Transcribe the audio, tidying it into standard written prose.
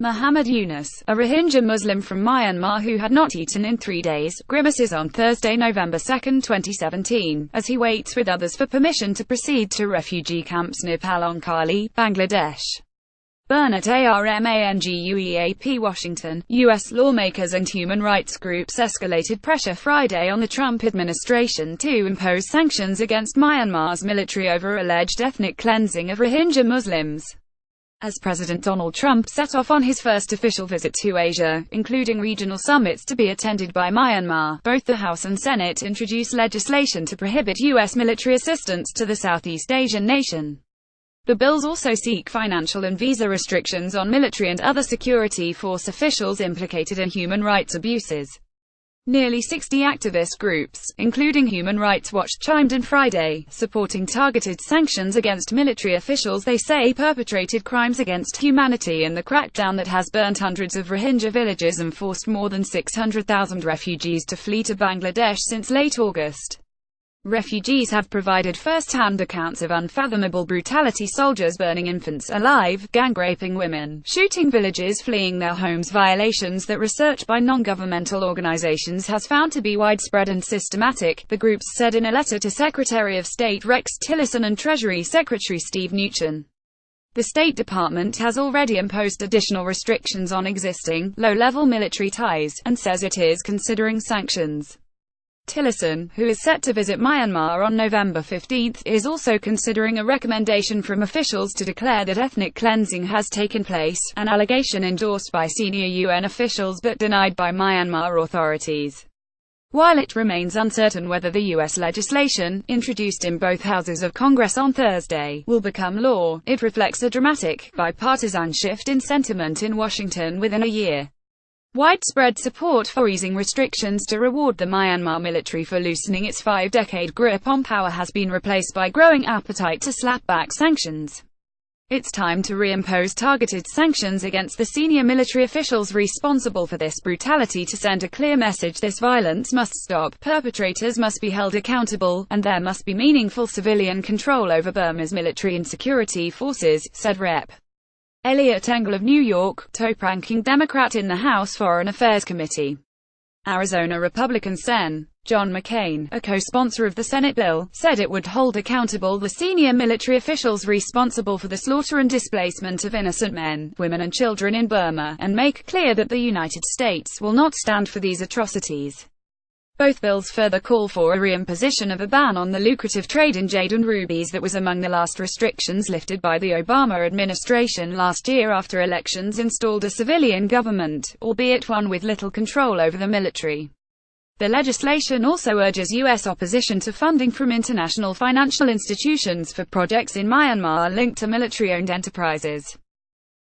Muhammad Yunus, a Rohingya Muslim from Myanmar who had not eaten in 3 days, grimaces on Thursday, November 2, 2017, as he waits with others for permission to proceed to refugee camps near Palongkali, Bangladesh. Bernard Armangueap, Washington. U.S. lawmakers and human rights groups escalated pressure Friday on the Trump administration to impose sanctions against Myanmar's military over alleged ethnic cleansing of Rohingya Muslims. As President Donald Trump set off on his first official visit to Asia, including regional summits to be attended by Myanmar, both the House and Senate introduced legislation to prohibit U.S. military assistance to the Southeast Asian nation. The bills also seek financial and visa restrictions on military and other security force officials implicated in human rights abuses. Nearly 60 activist groups, including Human Rights Watch, chimed in Friday, supporting targeted sanctions against military officials they say perpetrated crimes against humanity in the crackdown that has burnt hundreds of Rohingya villages and forced more than 600,000 refugees to flee to Bangladesh since late August. Refugees have provided first-hand accounts of unfathomable brutality: soldiers burning infants alive, gang-raping women, shooting villages fleeing their homes, violations that research by non-governmental organizations has found to be widespread and systematic, the groups said in a letter to Secretary of State Rex Tillerson and Treasury Secretary Steve Mnuchin. The State Department has already imposed additional restrictions on existing, low-level military ties, and says it is considering sanctions. Tillerson, who is set to visit Myanmar on November 15, is also considering a recommendation from officials to declare that ethnic cleansing has taken place, an allegation endorsed by senior UN officials but denied by Myanmar authorities. While it remains uncertain whether the U.S. legislation, introduced in both houses of Congress on Thursday, will become law, it reflects a dramatic, bipartisan shift in sentiment in Washington within a year. Widespread support for easing restrictions to reward the Myanmar military for loosening its 5-decade grip on power has been replaced by growing appetite to slap back sanctions. It's time to reimpose targeted sanctions against the senior military officials responsible for this brutality to send a clear message: this violence must stop, perpetrators must be held accountable, and there must be meaningful civilian control over Burma's military and security forces, said Rep. Eliot Engel of New York, top-ranking Democrat in the House Foreign Affairs Committee. Arizona Republican Sen. John McCain, a co-sponsor of the Senate bill, said it would hold accountable the senior military officials responsible for the slaughter and displacement of innocent men, women and children in Burma, and make clear that the United States will not stand for these atrocities. Both bills further call for a reimposition of a ban on the lucrative trade in jade and rubies that was among the last restrictions lifted by the Obama administration last year after elections installed a civilian government, albeit one with little control over the military. The legislation also urges U.S. opposition to funding from international financial institutions for projects in Myanmar linked to military-owned enterprises.